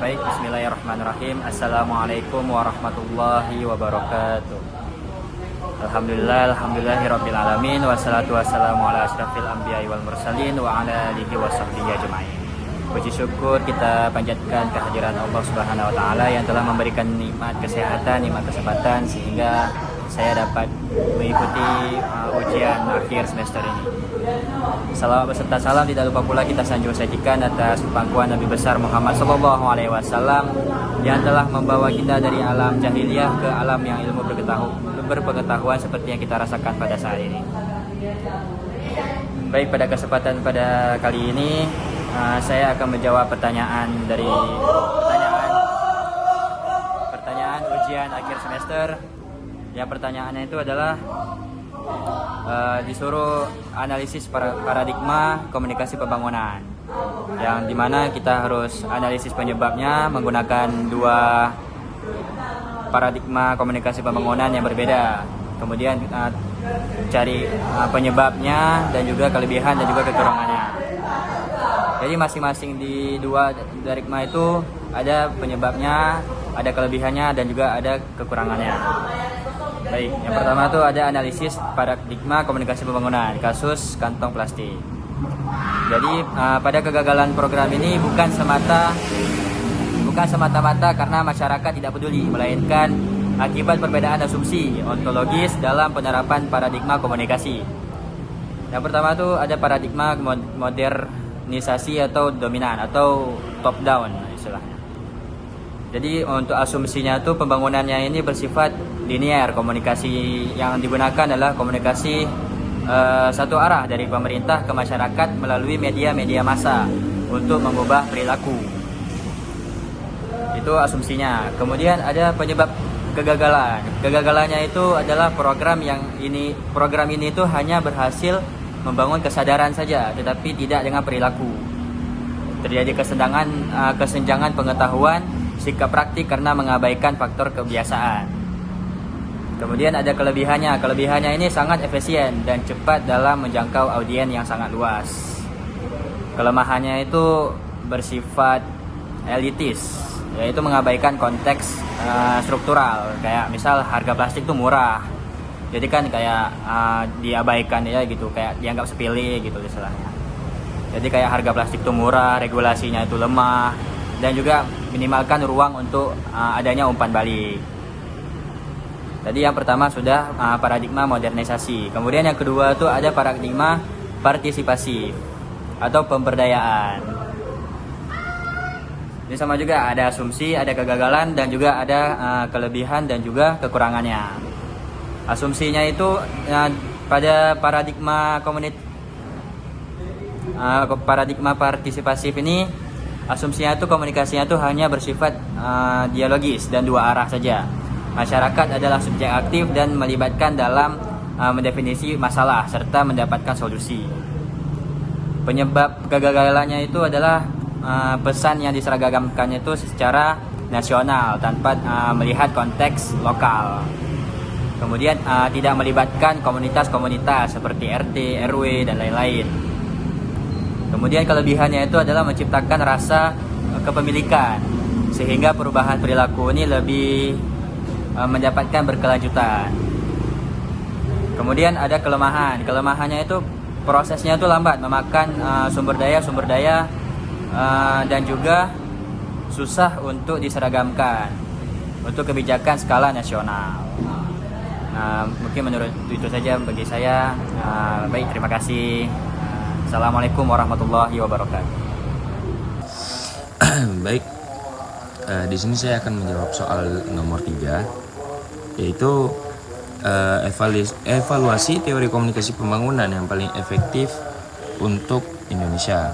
Baik, bismillahirrahmanirrahim. Assalamualaikum warahmatullahi wabarakatuh. Alhamdulillahirabbil alamin, wassalatu wassalamu ala asyrafil anbiya'i wal mursalin wa ala alihi wa sahbihi ajma'in. Puji syukur kita panjatkan kehadiran Allah Subhanahu wa taala yang telah memberikan nikmat kesehatan, nikmat kesempatan sehingga saya dapat mengikuti ujian akhir semester ini. Salam beserta salam tidak lupa pula kita sanjung sajikan atas pangkuan Nabi besar Muhammad SAW yang telah membawa kita dari alam jahiliyah ke alam yang ilmu berpengetahuan seperti yang kita rasakan pada saat ini. Baik, pada kesempatan pada kali ini saya akan menjawab pertanyaan ujian akhir semester. Yang pertanyaannya itu adalah disuruh analisis paradigma komunikasi pembangunan, yang dimana kita harus analisis penyebabnya menggunakan dua paradigma komunikasi pembangunan yang berbeda. Kemudian cari penyebabnya dan juga kelebihan dan juga kekurangannya. Jadi masing-masing di dua paradigma itu ada penyebabnya, ada kelebihannya dan juga ada kekurangannya. Baik, yang pertama itu ada analisis paradigma komunikasi pembangunan, kasus kantong plastik. Jadi pada kegagalan program ini bukan semata-mata karena masyarakat tidak peduli, melainkan akibat perbedaan asumsi ontologis dalam penerapan paradigma komunikasi. Yang pertama itu ada paradigma modernisasi atau dominan atau top down istilahnya. Jadi untuk asumsinya itu pembangunannya ini bersifat linear. Komunikasi yang digunakan adalah komunikasi satu arah dari pemerintah ke masyarakat melalui media-media massa untuk mengubah perilaku. Itu asumsinya. Kemudian ada penyebab kegagalan. Kegagalannya itu adalah program ini itu hanya berhasil membangun kesadaran saja, tetapi tidak dengan perilaku. Terjadi kesenjangan pengetahuan, sikap praktik karena mengabaikan faktor kebiasaan. Kemudian ada kelebihannya. Kelebihannya ini sangat efisien dan cepat dalam menjangkau audiens yang sangat luas. Kelemahannya itu bersifat elitis, yaitu mengabaikan konteks struktural. Kayak misal harga plastik itu murah, jadi kan kayak diabaikan ya gitu, kayak dianggap sepele gitu istilahnya. Jadi kayak harga plastik itu murah, regulasinya itu lemah, dan juga minimalkan ruang untuk adanya umpan balik. Tadi yang pertama sudah paradigma modernisasi. Kemudian yang kedua itu ada paradigma partisipasi atau pemberdayaan. Ini sama juga, ada asumsi, ada kegagalan, dan juga ada kelebihan dan juga kekurangannya. Asumsinya itu pada paradigma paradigma partisipasif ini, asumsinya itu komunikasinya itu hanya bersifat dialogis dan dua arah saja. Masyarakat adalah subjek aktif dan melibatkan dalam mendefinisi masalah serta mendapatkan solusi. Penyebab kegagalannya itu adalah pesan yang diseragamkannya itu secara nasional tanpa melihat konteks lokal. Kemudian tidak melibatkan komunitas-komunitas seperti RT, RW, dan lain-lain. Kemudian kelebihannya itu adalah menciptakan rasa kepemilikan, sehingga perubahan perilaku ini lebih mendapatkan berkelanjutan. Kemudian ada kelemahan. Kelemahannya itu prosesnya itu lambat, memakan sumber daya dan juga susah untuk diseragamkan untuk kebijakan skala nasional. Mungkin menurut itu saja bagi saya. Baik, terima kasih. Assalamualaikum warahmatullahi wabarakatuh. Baik, di sini saya akan menjawab soal nomor 3, yaitu evaluasi teori komunikasi pembangunan yang paling efektif untuk Indonesia.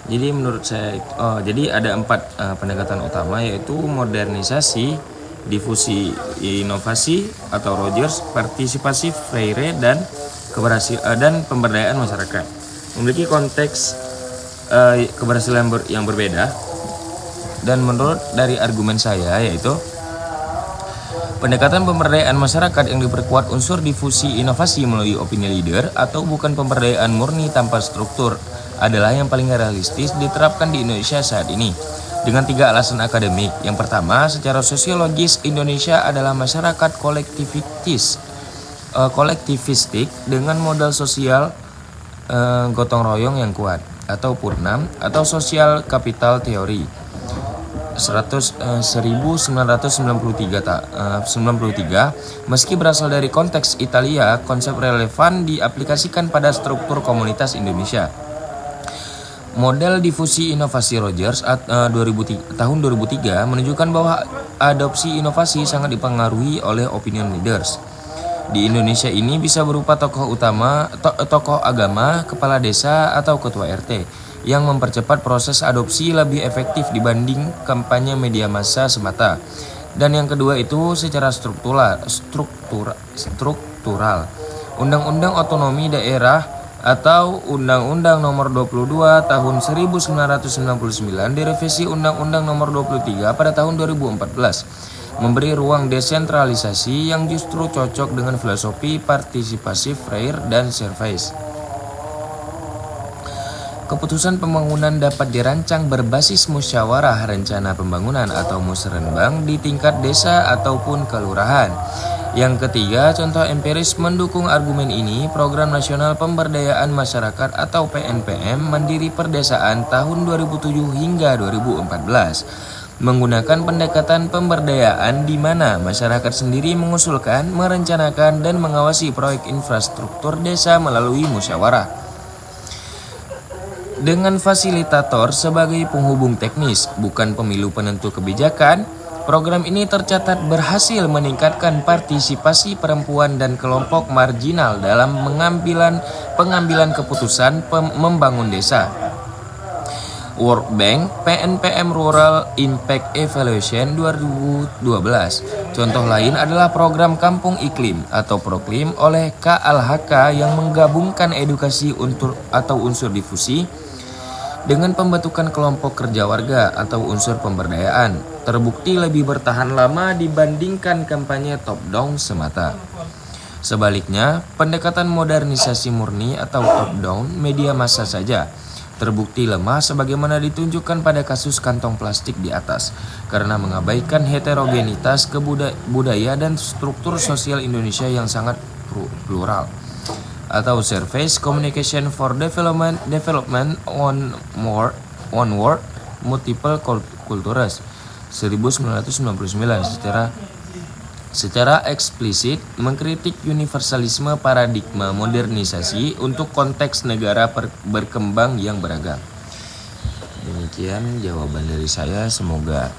Jadi menurut saya, jadi ada 4 pendekatan utama, yaitu modernisasi, difusi inovasi atau Rogers, partisipasi Freire, dan pemberdayaan masyarakat. Memiliki konteks keberhasilan yang berbeda. Dan menurut dari argumen saya, yaitu pendekatan pemberdayaan masyarakat yang diperkuat unsur difusi inovasi melalui opini leader atau bukan pemberdayaan murni tanpa struktur adalah yang paling realistis diterapkan di Indonesia saat ini. dengan 3 alasan akademik. Yang pertama, secara sosiologis Indonesia adalah masyarakat kolektivistik dengan modal sosial gotong royong yang kuat atau purna atau sosial kapital teori 1993. Meski berasal dari konteks Italia, konsep relevan diaplikasikan pada struktur komunitas Indonesia. Model difusi inovasi Rogers tahun 2003 menunjukkan bahwa adopsi inovasi sangat dipengaruhi oleh opinion leaders. Di Indonesia ini bisa berupa tokoh agama, kepala desa, atau ketua RT yang mempercepat proses adopsi lebih efektif dibanding kampanye media massa semata. Dan yang kedua itu secara struktural. Undang-Undang Otonomi Daerah atau Undang-Undang Nomor 22 Tahun 1999 direvisi Undang-Undang Nomor 23 pada tahun 2014, memberi ruang desentralisasi yang justru cocok dengan filosofi partisipasi fair dan service. Keputusan pembangunan dapat dirancang berbasis musyawarah rencana pembangunan atau musrenbang di tingkat desa ataupun kelurahan. Yang ketiga, contoh empiris mendukung argumen ini, Program Nasional Pemberdayaan Masyarakat atau PNPM Mandiri Perdesaan tahun 2007 hingga 2014. Menggunakan pendekatan pemberdayaan di mana masyarakat sendiri mengusulkan, merencanakan, dan mengawasi proyek infrastruktur desa melalui musyawarah. Dengan fasilitator sebagai penghubung teknis, bukan pemilu penentu kebijakan, program ini tercatat berhasil meningkatkan partisipasi perempuan dan kelompok marginal dalam pengambilan keputusan membangun desa. World Bank PNPM Rural Impact Evaluation 2012. Contoh lain adalah program Kampung Iklim atau Proklim oleh KLHK yang menggabungkan edukasi atau unsur difusi dengan pembentukan kelompok kerja warga atau unsur pemberdayaan. Terbukti lebih bertahan lama dibandingkan kampanye top-down semata. Sebaliknya, pendekatan modernisasi murni atau top-down media massa saja terbukti lemah sebagaimana ditunjukkan pada kasus kantong plastik di atas, karena mengabaikan heterogenitas budaya dan struktur sosial Indonesia yang sangat plural. Atau Surface Communication for Development One World Multiple Cultures 1999 secara eksplisit mengkritik universalisme paradigma modernisasi untuk konteks negara berkembang yang beragam. Demikian jawaban dari saya, semoga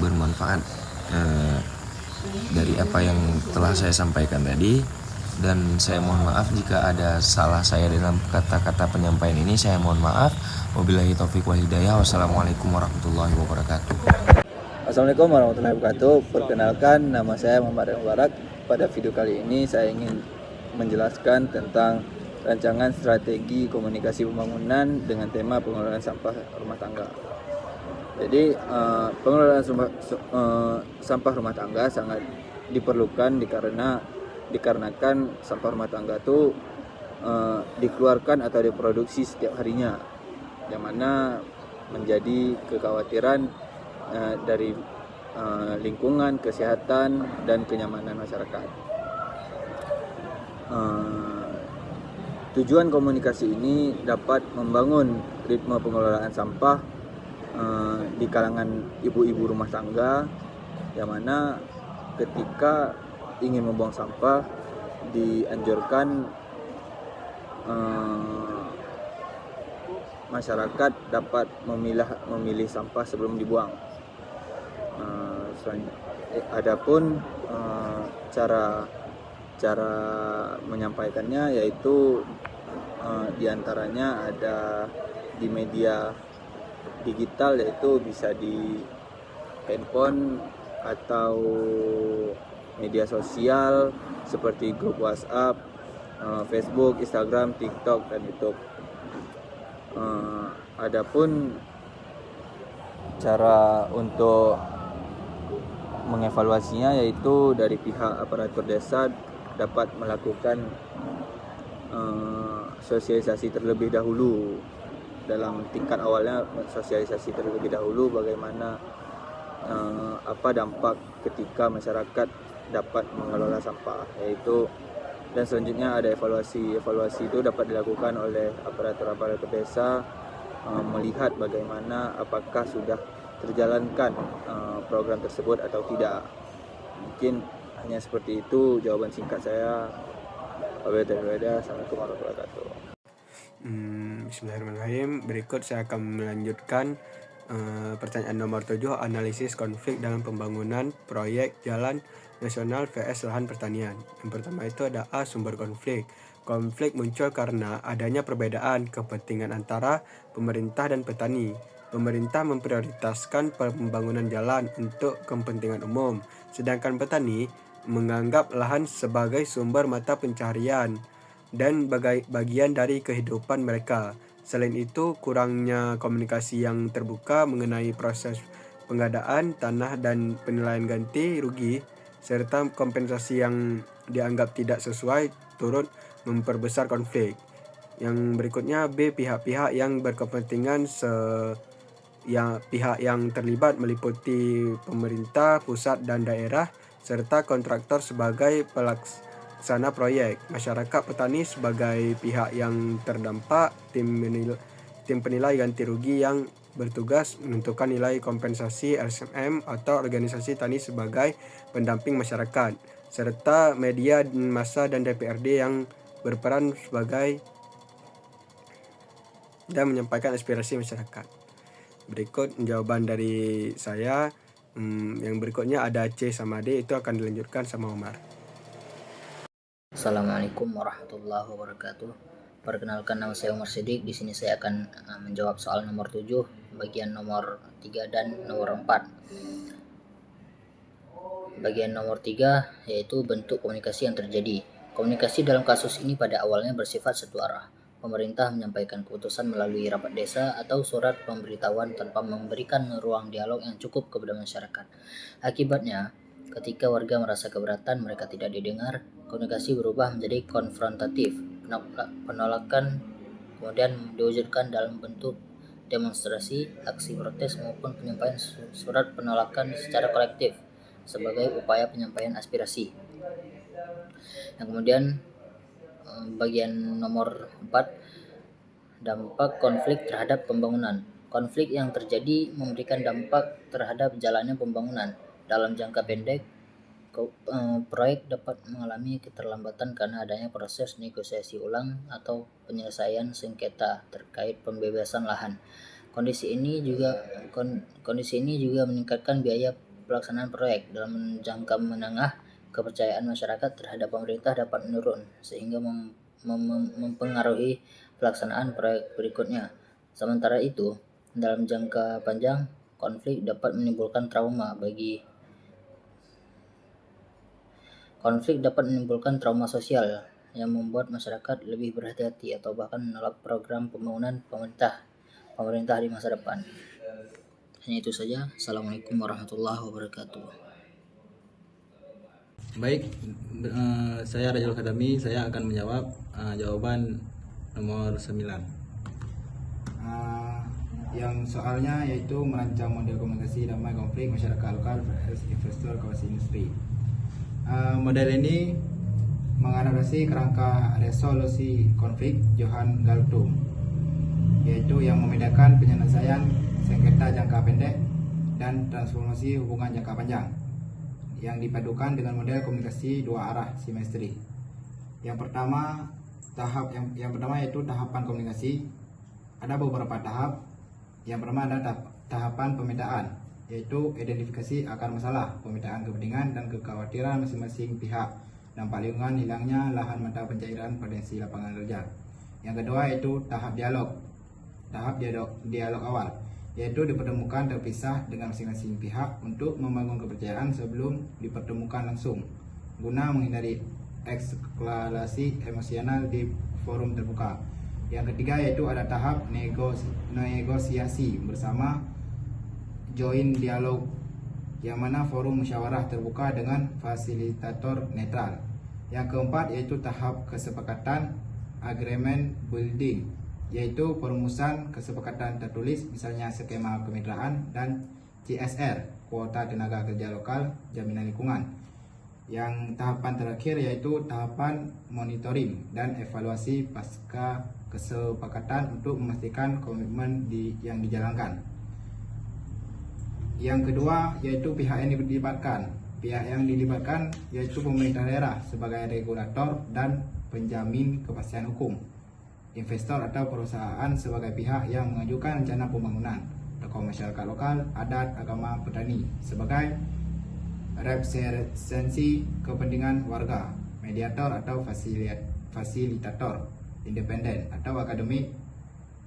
bermanfaat dari apa yang telah saya sampaikan tadi. Dan saya mohon maaf jika ada salah saya dalam kata-kata penyampaian ini, saya mohon maaf. Wabillahi taufiq wal hidayah. Wassalamualaikum warahmatullahi wabarakatuh. Assalamualaikum warahmatullahi wabarakatuh. Perkenalkan, nama saya Muhammad Mubarak. Pada video kali ini saya ingin menjelaskan tentang rancangan strategi komunikasi pembangunan dengan tema pengelolaan sampah rumah tangga. Jadi pengelolaan sampah rumah tangga sangat diperlukan dikarenakan sampah rumah tangga itu dikeluarkan atau diproduksi setiap harinya, yang mana menjadi kekhawatiran dari lingkungan, kesehatan, dan kenyamanan masyarakat. Tujuan komunikasi ini dapat membangun ritme pengelolaan sampah di kalangan ibu-ibu rumah tangga, yang mana ketika ingin membuang sampah dianjurkan masyarakat dapat memilih sampah sebelum dibuang. Adapun cara menyampaikannya yaitu diantaranya ada di media digital, yaitu bisa di handphone atau media sosial seperti grup WhatsApp, Facebook, Instagram, TikTok, dan YouTube. Adapun cara untuk mengevaluasinya yaitu dari pihak aparatur desa dapat melakukan sosialisasi terlebih dahulu dalam tingkat awalnya sosialisasi terlebih dahulu bagaimana apa dampak ketika masyarakat dapat mengelola sampah, yaitu dan selanjutnya ada evaluasi itu dapat dilakukan oleh aparatur desa melihat bagaimana apakah sudah terjalankan program tersebut atau tidak. Mungkin hanya seperti itu jawaban singkat saya. Assalamualaikum warahmatullahi wabarakatuh. Bismillahirrahmanirrahim. Berikut saya akan melanjutkan pertanyaan nomor 7, analisis konflik dalam pembangunan proyek jalan nasional vs lahan pertanian. Yang pertama itu ada A, sumber konflik. Konflik muncul karena adanya perbedaan kepentingan antara pemerintah dan petani. Pemerintah memprioritaskan pembangunan jalan untuk kepentingan umum, sedangkan petani menganggap lahan sebagai sumber mata pencaharian dan bagian dari kehidupan mereka. Selain itu, kurangnya komunikasi yang terbuka mengenai proses pengadaan tanah dan penilaian ganti rugi serta kompensasi yang dianggap tidak sesuai turut memperbesar konflik. Yang berikutnya B, pihak-pihak yang berkepentingan pihak yang terlibat meliputi pemerintah pusat dan daerah serta kontraktor sebagai pelaksana proyek, masyarakat petani sebagai pihak yang terdampak, tim penilai ganti rugi yang bertugas menentukan nilai kompensasi LSM atau organisasi tani sebagai pendamping masyarakat, serta media massa dan DPRD yang berperan sebagai dan menyampaikan aspirasi masyarakat. Berikut jawaban dari saya. Yang berikutnya ada C sama D, itu akan dilanjutkan sama Omar. Assalamualaikum warahmatullahi wabarakatuh. Perkenalkan, nama saya Umar Sidik. Di sini saya akan menjawab soal nomor 7, bagian nomor 3 dan nomor 4. Bagian nomor 3 yaitu bentuk komunikasi yang terjadi. Komunikasi dalam kasus ini pada awalnya bersifat satu arah. Pemerintah menyampaikan keputusan melalui rapat desa atau surat pemberitahuan tanpa memberikan ruang dialog yang cukup kepada masyarakat. Akibatnya, ketika warga merasa keberatan mereka tidak didengar, komunikasi berubah menjadi konfrontatif. Penolakan kemudian diwujudkan dalam bentuk demonstrasi, aksi protes maupun penyampaian surat penolakan secara kolektif sebagai upaya penyampaian aspirasi. Yang kemudian bagian nomor 4, dampak konflik terhadap pembangunan. Konflik yang terjadi memberikan dampak terhadap jalannya pembangunan. Dalam jangka pendek, proyek dapat mengalami keterlambatan karena adanya proses negosiasi ulang atau penyelesaian sengketa terkait pembebasan lahan. Kondisi ini juga meningkatkan biaya pelaksanaan proyek. Dalam jangka menengah, kepercayaan masyarakat terhadap pemerintah dapat menurun sehingga mempengaruhi pelaksanaan proyek berikutnya. Sementara itu, dalam jangka panjang, konflik dapat menimbulkan trauma sosial yang membuat masyarakat lebih berhati-hati atau bahkan menolak program pembangunan pemerintah di masa depan. Hanya itu saja. Assalamualaikum warahmatullahi wabarakatuh. Baik, saya Rajul Khadami, saya akan menjawab jawaban nomor 9. Yang soalnya yaitu merancang model komunikasi damai konflik masyarakat lokal versus investor kawasan industri. Model ini mengadopsi kerangka resolusi konflik Johan Galtung, yaitu yang membedakan penyelesaian sengketa jangka pendek dan transformasi hubungan jangka panjang, yang dipadukan dengan model komunikasi dua arah simetri. Yang pertama yaitu tahapan komunikasi. Ada beberapa tahap. Yang pertama ada tahapan pemetaan, yaitu identifikasi akar masalah, pemetaan kepentingan dan kekhawatiran masing-masing pihak, dampak lingkungan, hilangnya lahan mata pencairan potensi lapangan kerja. Yang kedua yaitu tahap dialog awal, yaitu dipertemukan terpisah dengan masing-masing pihak untuk membangun kepercayaan sebelum dipertemukan langsung, guna menghindari eskalasi emosional di forum terbuka. Yang ketiga yaitu ada tahap negosiasi bersama joint dialog, yang mana forum musyawarah terbuka dengan fasilitator netral. Yang keempat yaitu tahap kesepakatan agreement building, yaitu perumusan kesepakatan tertulis, misalnya skema kemitraan, dan CSR, kuota tenaga kerja lokal, jaminan lingkungan. Yang tahapan terakhir yaitu tahapan monitoring dan evaluasi pasca kesepakatan untuk memastikan komitmen yang dijalankan. Yang kedua yaitu pihak yang dilibatkan. Pihak yang dilibatkan yaitu pemerintah daerah sebagai regulator dan penjamin kepastian hukum, investor atau perusahaan sebagai pihak yang mengajukan rencana pembangunan, tokoh masyarakat lokal, adat, agama, petani sebagai representasi kepentingan warga, mediator atau fasilitator independen atau akademik,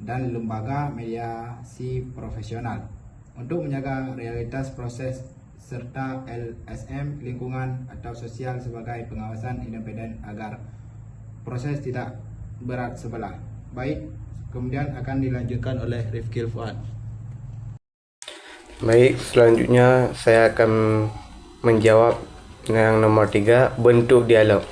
dan lembaga mediasi profesional untuk menjaga realitas proses, serta LSM lingkungan atau sosial sebagai pengawasan independen agar proses tidak berat sebelah. Baik, kemudian akan dilanjutkan oleh Rifkil Fuad. Baik, selanjutnya saya akan menjawab yang nomor 3, bentuk dialog.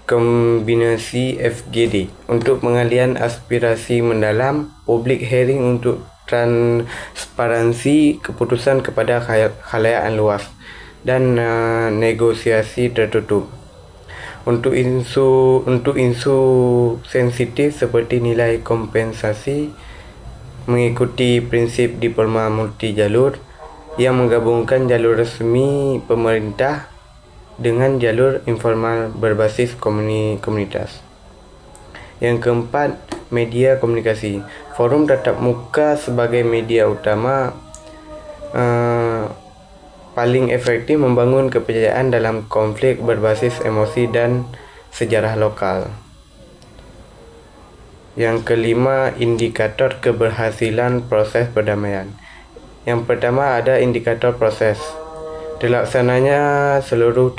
Kombinasi FGD untuk pengalian aspirasi mendalam, public hearing untuk transparansi keputusan kepada khalayak luas, dan negosiasi tertutup. Untuk isu sensitif seperti nilai kompensasi, mengikuti prinsip diploma multijalur yang menggabungkan jalur resmi pemerintah dengan jalur informal berbasis komunitas. Yang keempat, media komunikasi. Forum tatap muka sebagai media utama paling efektif membangun kepercayaan dalam konflik berbasis emosi dan sejarah lokal. Yang kelima, indikator keberhasilan proses perdamaian. Yang pertama ada indikator proses. Terlaksananya seluruh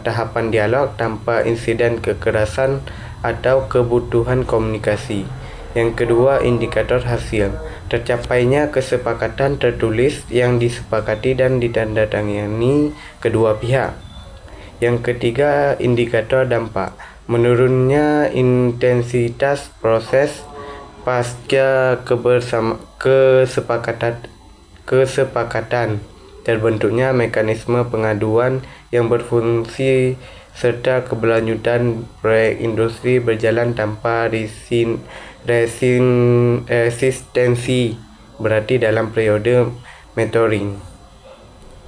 tahapan dialog tanpa insiden kekerasan atau kebutuhan komunikasi. Yang kedua, indikator hasil. Tercapainya kesepakatan tertulis yang disepakati dan ditandatangani kedua pihak. Yang ketiga, indikator dampak. Menurunnya intensitas proses pasca kesepakatan, terbentuknya mekanisme pengaduan yang berfungsi, serta keberlanjutan proyek industri berjalan tanpa resistensi berarti dalam periode mentoring.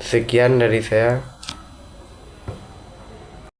Sekian dari saya.